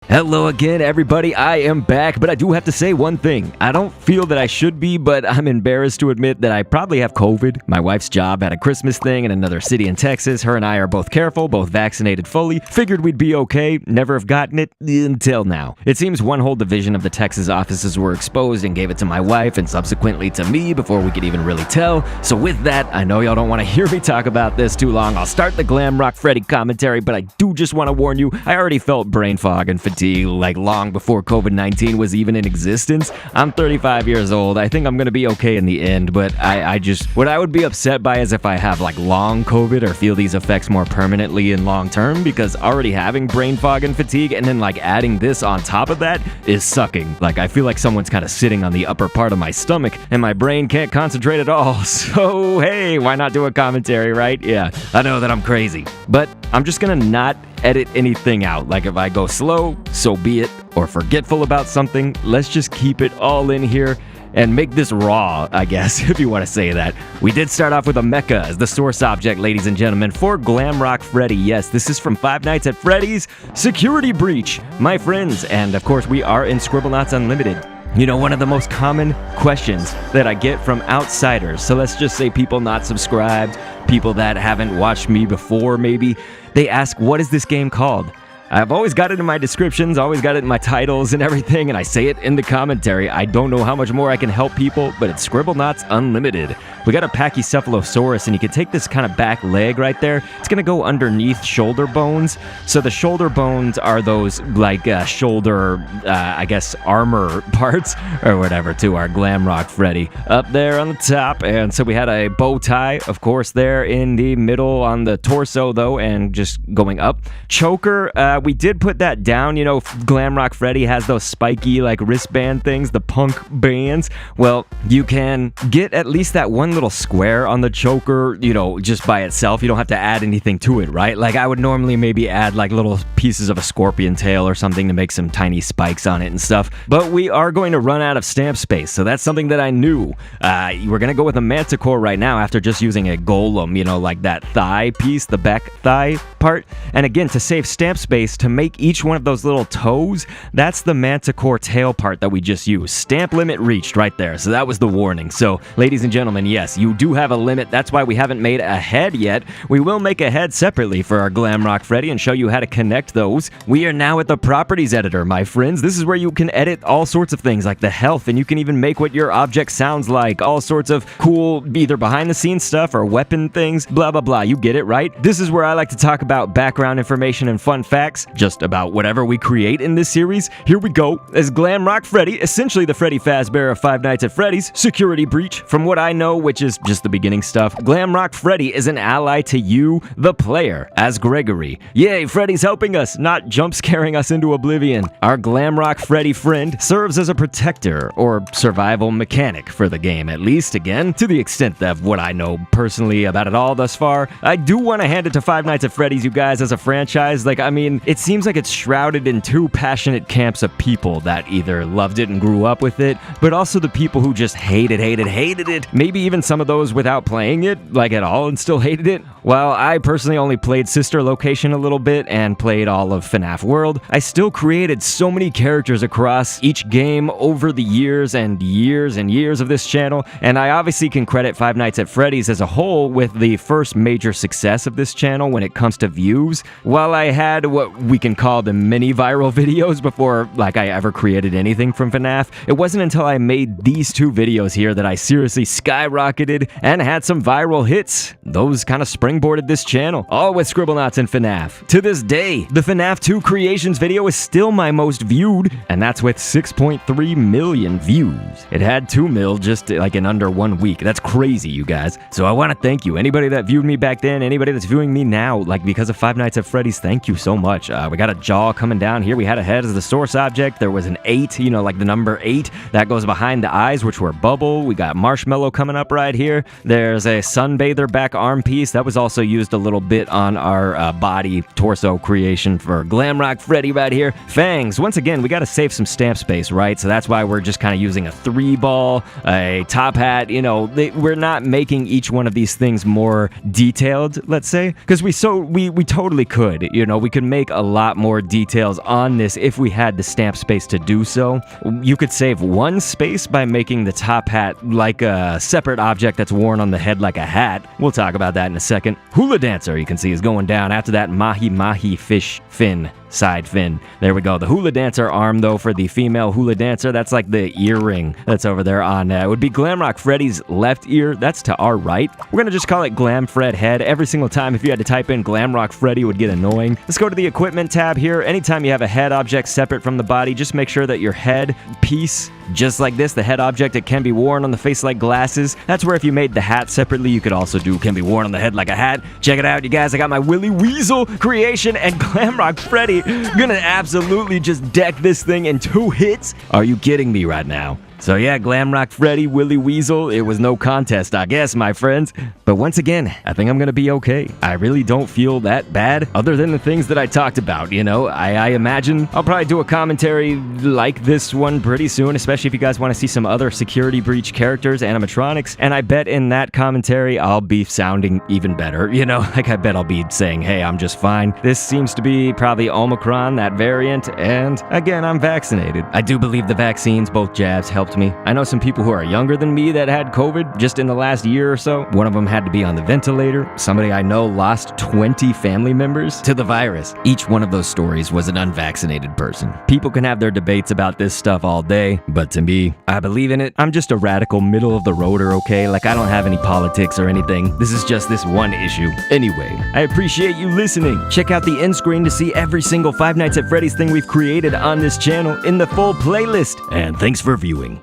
Hello again, everybody. I am back, but I do have to say one thing. I don't feel that I should be, but I'm embarrassed to admit that I probably have COVID. My wife's job had a Christmas thing in another city in Texas. Her and I are both careful, both vaccinated fully. Figured we'd be okay. Never have gotten it until now. It seems one whole division of the Texas offices were exposed and gave it to my wife and subsequently to me before we could even really tell. So with that, I know y'all don't want to hear me talk about this too long. I'll start the Glamrock Freddy commentary, but I do just want to warn you, I already felt brain fog and fatigue like long before COVID-19 was even in existence. I'm 35 years old. I think I'm gonna be okay in the end, but what I would be upset by is if I have like long COVID or feel these effects more permanently in long term, because already having brain fog and fatigue and then like adding this on top of that is sucking. Like I feel like someone's kind of sitting on the upper part of my stomach and my brain can't concentrate at all. So hey, why not do a commentary, right? Yeah, I know that I'm crazy, but I'm just gonna not edit anything out. Like if I go slow, so be it, or forgetful about something, let's just keep it all in here and make this raw, I guess, if you want to say that. We did start off with a mecha as the source object, ladies and gentlemen, for Glamrock Freddy. Yes, this is from Five Nights at Freddy's Security Breach, my friends, and of course we are in Scribblenauts Unlimited. You know, one of the most common questions that I get from outsiders, so let's just say people not subscribed, people that haven't watched me before maybe, they ask, what is this game called? I've always got it in my descriptions, always got it in my titles and everything, and I say it in the commentary. I don't know how much more I can help people, but it's Scribblenauts Unlimited. We got a Pachycephalosaurus, and you can take this kind of back leg right there. It's going to go underneath shoulder bones. So the shoulder bones are those, like, shoulder, I guess, armor parts, or whatever, to our Glamrock Freddy. Up there on the top, and so we had a bow tie, of course, there in the middle on the torso, though, and just going up. Choker, we did put that down. You know, Glamrock Freddy has those spiky, like, wristband things, the punk bands. Well, you can get at least that one little square on the choker, you know, just by itself. You don't have to add anything to it, right? Like, I would normally maybe add, like, little pieces of a scorpion tail or something to make some tiny spikes on it and stuff. But we are going to run out of stamp space, so that's something that I knew. We're going to go with a manticore right now after just using a golem, you know, like that thigh piece, the back thigh part. And again, to save stamp space, to make each one of those little toes, that's the manticore tail part that we just used. Stamp limit reached right there, so that was the warning. So, ladies and gentlemen, yes, you do have a limit. That's why we haven't made a head yet. We will make a head separately for our Glamrock Freddy and show you how to connect those. We are now at the properties editor, my friends. This is where you can edit all sorts of things like the health, and you can even make what your object sounds like. All sorts of cool, either behind-the-scenes stuff or weapon things, blah, blah, blah. You get it, right? This is where I like to talk about background information and fun facts, just about whatever we create in this series. Here we go. As Glamrock Freddy, essentially the Freddy Fazbear of Five Nights at Freddy's Security Breach. From what I know, which is just the beginning stuff, Glamrock Freddy is an ally to you, the player, as Gregory. Yay, Freddy's helping us, not jump scaring us into oblivion. Our Glamrock Freddy friend serves as a protector, or survival mechanic for the game, at least, again, to the extent of what I know personally about it all thus far. I do want to hand it to Five Nights at Freddy's, you guys, as a franchise. Like, I mean, it seems like it's shrouded in two passionate camps of people that either loved it and grew up with it, but also the people who just hated it. Maybe even some of those without playing it, like at all, and still hated it. While I personally only played Sister Location a little bit and played all of FNaF World, I still created so many characters across each game over the years and years of this channel, and I obviously can credit Five Nights at Freddy's as a whole with the first major success of this channel when it comes to views. While I had what we can call the mini viral videos before like I ever created anything from FNaF, it wasn't until I made these two videos here that I seriously skyrocketed and had some viral hits. Those kind of springboarded this channel, all with Scribblenauts and FNaF. To this day, the FNaF 2 Creations video is still my most viewed, and that's with 6.3 million views. It had 2 mil just like in under 1 week. That's crazy, you guys. So I want to thank you. Anybody that viewed me back then, anybody that's viewing me now, like because of Five Nights at Freddy's, thank you so much. We got a jaw coming down here. We had a head as the source object. There was an 8, you know, like the number 8 that goes behind the eyes, which were bubble. We got marshmallow coming up right here. There's a sunbather back arm piece that was also used a little bit on our body torso creation for Glamrock Freddy right here. Fangs. Once again, we got to save some stamp space, right? So that's why we're just kind of using a 3-ball, a top hat. You know, we're not making each one of these things more detailed, let's say, because we totally could. You know, we could make make a lot more details on this if we had the stamp space to do so. You could save one space by making the top hat like a separate object that's worn on the head like a hat. We'll talk about that in a second. Hula Dancer, you can see, is going down. After that, Mahi Mahi Fish Fin. Side fin. There we go. The Hula Dancer arm, though, for the female Hula Dancer, that's like the earring that's over there on it would be Glamrock Freddy's left ear. That's to our right. We're going to just call it Glam Fred Head. Every single time if you had to type in Glamrock Freddy, it would get annoying. Let's go to the equipment tab here. Anytime you have a head object separate from the body, just make sure that your head piece, just like this, the head object, it can be worn on the face like glasses. That's where if you made the hat separately, you could also do can be worn on the head like a hat. Check it out, you guys. I got my Willy Weasel creation and Glamrock Freddy. Gonna absolutely just deck this thing in 2 hits. Are you kidding me right now? So yeah, Glamrock Freddy, Willy Weasel, it was no contest, I guess, my friends. But once again, I think I'm gonna be okay. I really don't feel that bad, other than the things that I talked about, you know? I imagine I'll probably do a commentary like this one pretty soon, especially if you guys want to see some other security breach characters, animatronics, and I bet in that commentary I'll be sounding even better, you know? Like, I bet I'll be saying, hey, I'm just fine. This seems to be probably Omicron, that variant, and again, I'm vaccinated. I do believe the vaccines, both jabs, helped me. I know some people who are younger than me that had COVID just in the last year or so. One of them had to be on the ventilator. Somebody I know lost 20 family members to the virus. Each one of those stories was an unvaccinated person. People can have their debates about this stuff all day, but to me, I believe in it. I'm just a radical middle of the roader, okay? Like, I don't have any politics or anything. This is just this one issue. Anyway, I appreciate you listening. Check out the end screen to see every single Five Nights at Freddy's thing we've created on this channel in the full playlist. And thanks for viewing.